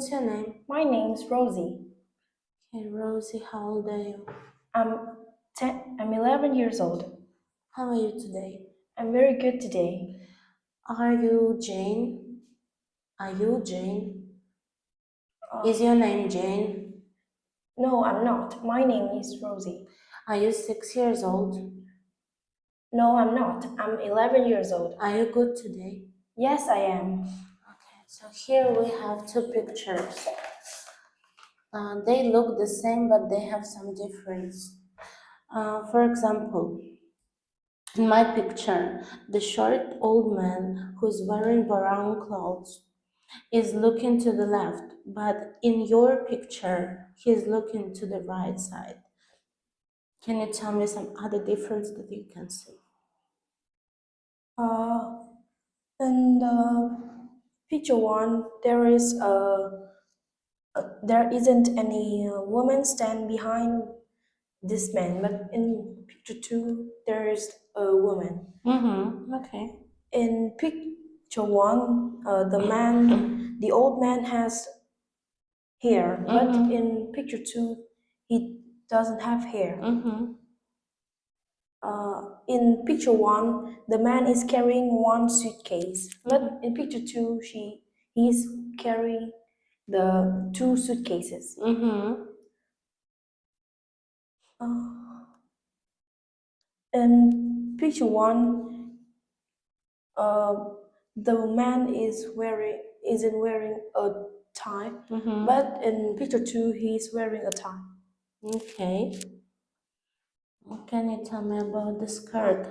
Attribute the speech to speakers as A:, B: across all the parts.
A: what's your name?
B: My name's Rosie.
A: Okay, Rosie, how old are you?
B: I'm I'm 11 years old.
A: How are you today?
B: I'm very good today.
A: Are you Jane? Are you Jane?
B: Uh,
A: Is your name Jane?
B: no, I'm not. My name is Rosie.
A: Are you 6 years old?
B: No, I'm not. I'm 11 years old.
A: Are you good today?
B: Yes, I am.
A: Okay, so here we have two pictures. They look the same, but they have some difference. For example, in my picture, the short old man who is wearing brown clothes is looking to the left, but in your picture, he's looking to the right side. Can you tell me some other difference that you can see?
B: In the picture one, there isn't any woman stand behind this man, but in picture two, there is a woman.
A: Okay.
B: In picture one, the old man has hair, but in picture two, he doesn't have hair. In picture one, the man is carrying one suitcase, but in picture two, he's carrying the two suitcases. In picture one, uh, the man isn't wearing a tie, but in picture two, he's wearing a tie.
A: Okay. What can you tell me about the skirt?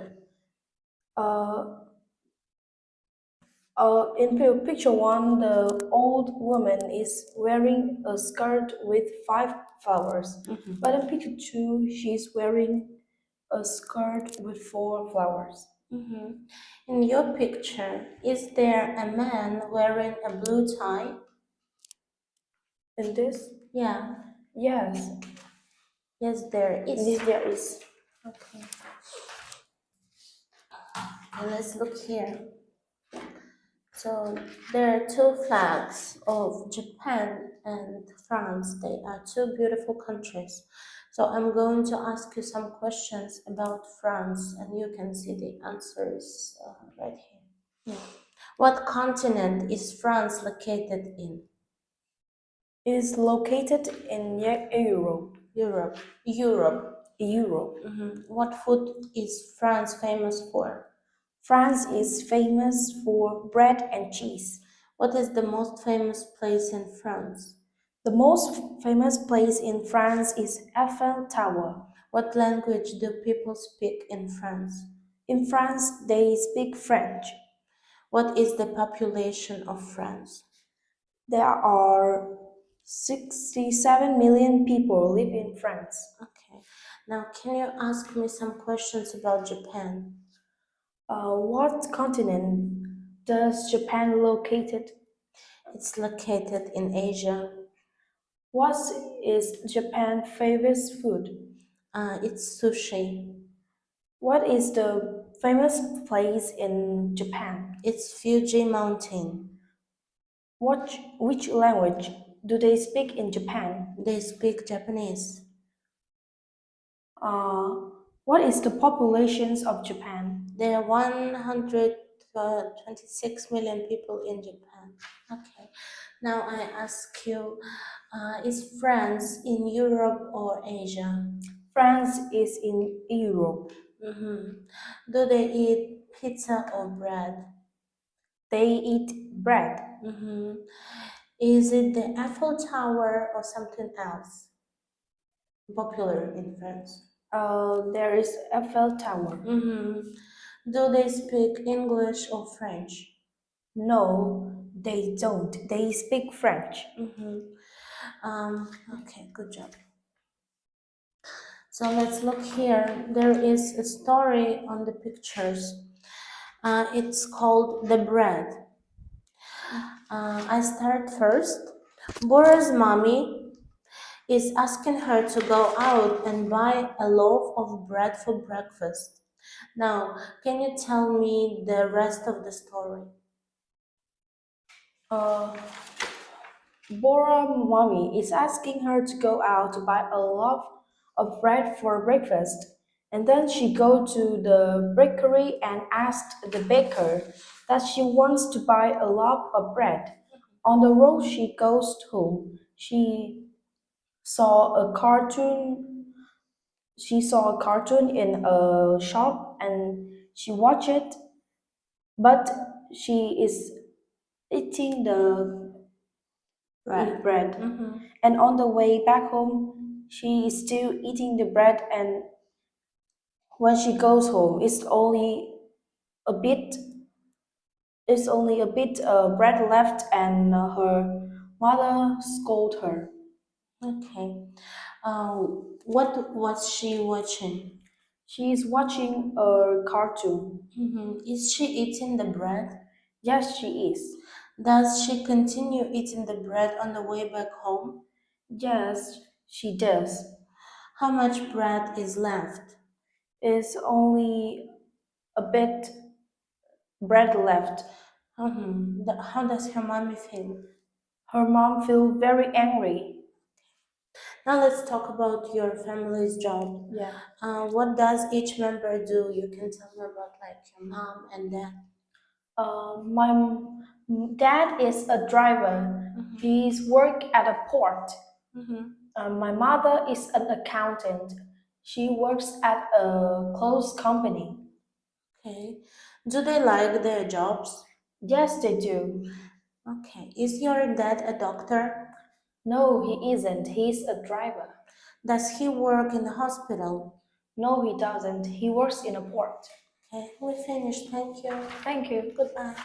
B: In picture one, the old woman is wearing a skirt with 5 flowers, but in picture two, she's wearing a skirt with 4 flowers.
A: In your picture, is there a man wearing a blue tie?
B: In this?
A: Yeah.
B: Yes.
A: Yes, there is.
B: Yes, there is.
A: Okay. Let's look here. So there are two flags of Japan and France. They are two beautiful countries. So I'm going to ask you some questions about France, and you can see the answers right here. What continent is France located in?
B: Is located in Europe.
A: Europe. Europe.
B: Europe.
A: What food is France famous for?
B: France is famous for bread and cheese.
A: What is the most famous place in France?
B: The most famous place in France is Eiffel Tower.
A: What language do people speak in France?
B: In France, they speak French.
A: What is the population of France?
B: There are 67 million people live in France.
A: Okay. Now, can you ask me some questions about Japan?
B: What continent does Japan located?
A: It's located in Asia.
B: What is Japan's favorite food?
A: It's sushi.
B: What is the famous place in Japan?
A: It's Fuji Mountain.
B: Which language do they speak in Japan?
A: They speak Japanese.
B: What is the populations of Japan?
A: There are 126 million people in Japan. Okay. Now I ask you, is France in Europe or Asia?
B: France is in Europe.
A: Do they eat pizza or bread?
B: They eat bread.
A: Is it the Eiffel Tower or something else popular in France?
B: There is Eiffel Tower.
A: Do they speak English or French?
B: No, they don't. They speak French.
A: Okay, good job. So let's look here. There is a story on the pictures. It's called The Bread. I start first. Bora's mommy is asking her to go out and buy a loaf of bread for breakfast. Now, can you tell me the rest of the story?
B: Bora mommy is asking her to go out to buy a loaf of bread for breakfast. And then she go to the bakery and asked the baker that she wants to buy a loaf of bread. On the road she goes home. Saw a cartoon she saw a cartoon in a shop and she watched it, but she is eating the bread. And on the way back home, she is still eating the bread. And when she goes home, a bit, it's only a bit bread left, and her mother scold her.
A: Okay. Uh, what was she watching?
B: She is watching a cartoon.
A: Is she eating the bread?
B: Yes, she is.
A: Does she continue eating the bread on the way back home?
B: Yes, she does.
A: How much bread is left?
B: It's only a bit bread left.
A: How does her mommy feel?
B: Her mom feels very angry.
A: Now let's talk about your family's job.
B: Yeah.
A: What does each member do? You can tell me about like your mom and dad.
B: My dad is a driver. He's work at a port.
A: Mm-hmm.
B: My mother is an accountant. She works at a clothes company.
A: Okay. Do they like their jobs?
B: Yes, they do.
A: Okay. Is your dad a doctor?
B: No, he isn't. He's a driver.
A: Does he work in a hospital?
B: No, he doesn't. He works in a port.
A: Okay, we finished. Thank you.
B: Thank you.
A: Goodbye.